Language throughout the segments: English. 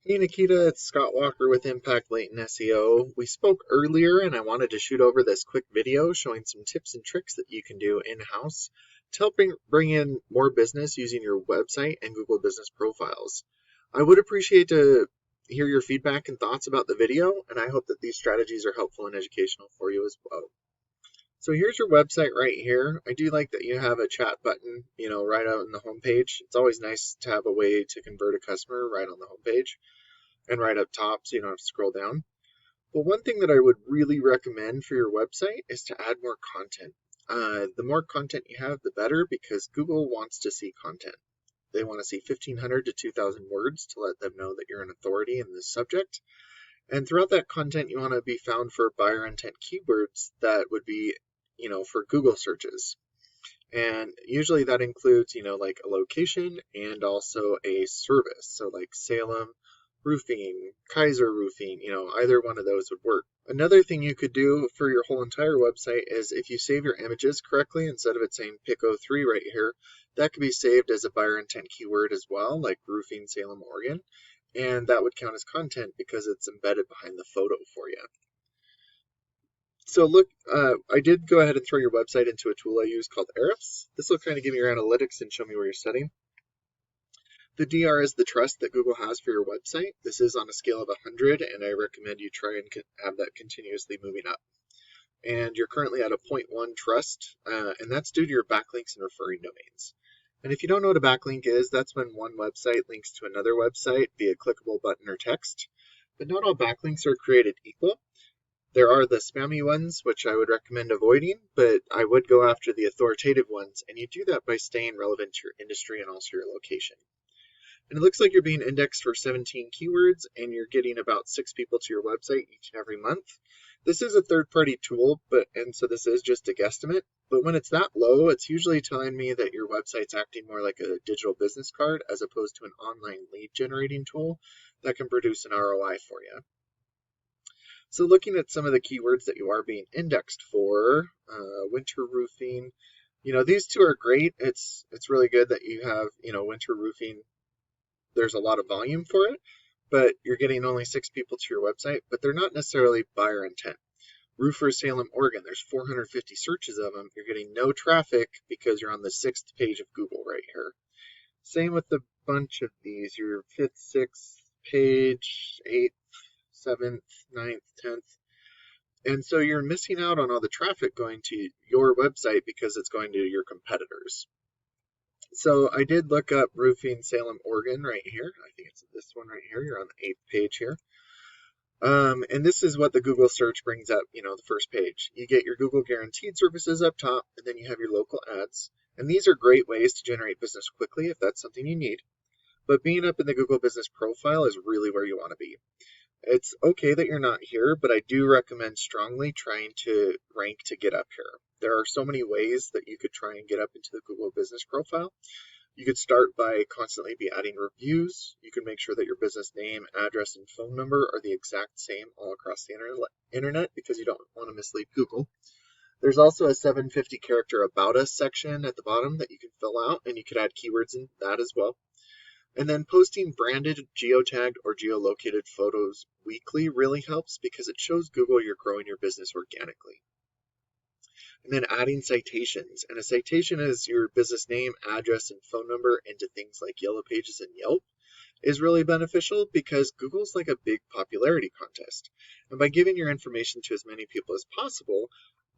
Hey Nikita, it's Scott Walker with Impact Latent SEO. We spoke earlier and I wanted to shoot over this quick video showing some tips and tricks that you can do in-house to help bring in more business using your website and Google Business profiles. I would appreciate to hear your feedback and thoughts about the video, and I hope that these strategies are helpful and educational for you as well. So here's your website right here. I do like that you have a chat button, right out on the homepage. It's always nice to have a way to convert a customer right on the homepage and right up top so you don't have to scroll down. But one thing that I would really recommend for your website is to add more content. The more content you have, the better, because Google wants to see content. They want to see 1,500 to 2,000 words to let them know that you're an authority in this subject. And throughout that content, you want to be found for buyer intent keywords that would be, for Google searches. And usually that includes, like a location and also a service. So like Salem roofing, Kaiser roofing, either one of those would work. Another thing you could do for your whole entire website is if you save your images correctly, instead of it saying pick 03 right here, that could be saved as a buyer intent keyword as well, like roofing Salem, Oregon. And that would count as content because it's embedded behind the photo for you. So look, I did go ahead and throw your website into a tool I use called Ahrefs. This will kind of give me your analytics and show me where you're setting. The DR is the trust that Google has for your website. This is on a scale of 100, and I recommend you try and have that continuously moving up. And you're currently at a 0.1 trust, and that's due to your backlinks and referring domains. And if you don't know what a backlink is, that's when one website links to another website via clickable button or text. But not all backlinks are created equal. There are the spammy ones, which I would recommend avoiding, but I would go after the authoritative ones, and you do that by staying relevant to your industry and also your location. And it looks like you're being indexed for 17 keywords, and you're getting about 6 people to your website each and every month. This is a third-party tool, and so this is just a guesstimate. But when it's that low, it's usually telling me that your website's acting more like a digital business card as opposed to an online lead generating tool that can produce an ROI for you. So looking at some of the keywords that you are being indexed for, winter roofing, these two are great. It's really good that you have, winter roofing. There's a lot of volume for it, but you're getting only 6 people to your website, but they're not necessarily buyer intent. Roofer Salem, Oregon, there's 450 searches of them. You're getting no traffic because you're on the 6th page of Google right here. Same with the bunch of these, your 5th, 6th page, 8th, 7th, 9th, 10th. And so you're missing out on all the traffic going to your website because it's going to your competitors. So I did look up roofing Salem, Oregon right here. I think it's this one right here. You're on the 8th page here. And this is what the Google search brings up, the first page. You get your Google guaranteed services up top, and then you have your local ads. And these are great ways to generate business quickly if that's something you need. But being up in the Google Business profile is really where you want to be. It's okay that you're not here, but I do recommend strongly trying to rank to get up here. There are so many ways that you could try and get up into the Google Business profile. You could start by constantly be adding reviews. You can make sure that your business name, address, and phone number are the exact same all across the internet because you don't want to mislead Google. There's also a 750 character About Us section at the bottom that you can fill out, and you could add keywords in that as well. And then posting branded, geotagged, or geolocated photos weekly really helps because it shows Google you're growing your business organically. And then adding citations. And a citation is your business name, address, and phone number into things like Yellow Pages and Yelp is really beneficial because Google's like a big popularity contest. And by giving your information to as many people as possible,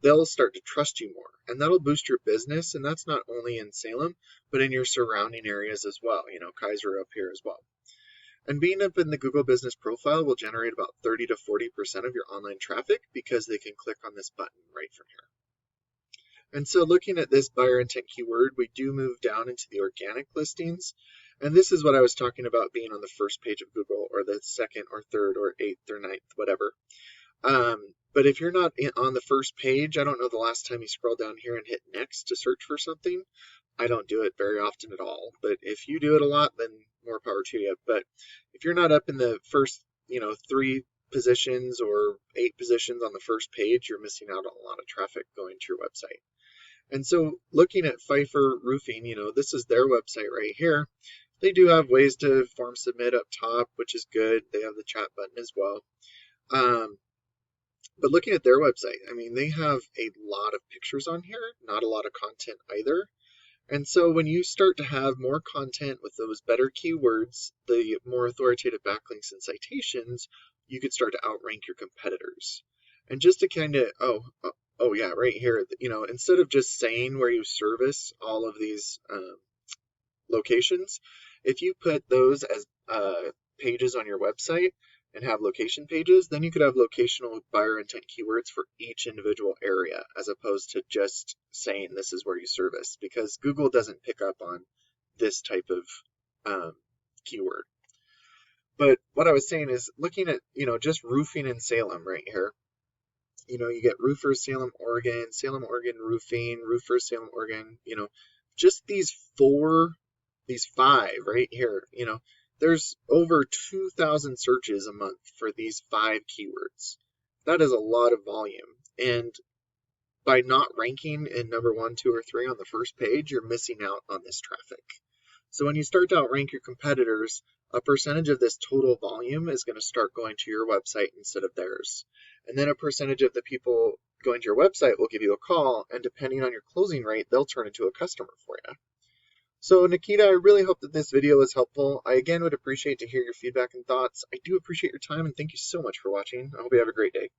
they'll start to trust you more, and that'll boost your business. And that's not only in Salem, but in your surrounding areas as well. Kaiser up here as well. And being up in the Google Business profile will generate about 30 to 40% of your online traffic because they can click on this button right from here. And so looking at this buyer intent keyword, we do move down into the organic listings. And this is what I was talking about being on the first page of Google or the 2nd or 3rd or 8th or 9th, whatever. But if you're not on the first page, I don't know the last time you scroll down here and hit next to search for something. I don't do it very often at all. But if you do it a lot, then more power to you. But if you're not up in the first, 3 positions or 8 positions on the first page, you're missing out on a lot of traffic going to your website. And so looking at Pfeiffer Roofing, this is their website right here. They do have ways to form submit up top, which is good. They have the chat button as well. Um, but looking at their website, I mean, they have a lot of pictures on here, not a lot of content either. And so when you start to have more content with those better keywords, the more authoritative backlinks and citations, you could start to outrank your competitors. And just to kind of, oh yeah, right here, instead of just saying where you service all of these locations, if you put those as pages on your website and have location pages, then you could have locational buyer intent keywords for each individual area, as opposed to just saying this is where you service, because Google doesn't pick up on this type of keyword. But what I was saying is, looking at, just roofing in Salem right here, you get roofers Salem, Oregon roofing, roofers Salem, Oregon, just these five right here, there's over 2,000 searches a month for these 5 keywords. That is a lot of volume. And by not ranking in number 1, 2, or 3 on the first page, you're missing out on this traffic. So when you start to outrank your competitors, a percentage of this total volume is going to start going to your website instead of theirs. And then a percentage of the people going to your website will give you a call, and depending on your closing rate, they'll turn into a customer for you. So Nikita, I really hope that this video was helpful. I again would appreciate to hear your feedback and thoughts. I do appreciate your time, and thank you so much for watching. I hope you have a great day.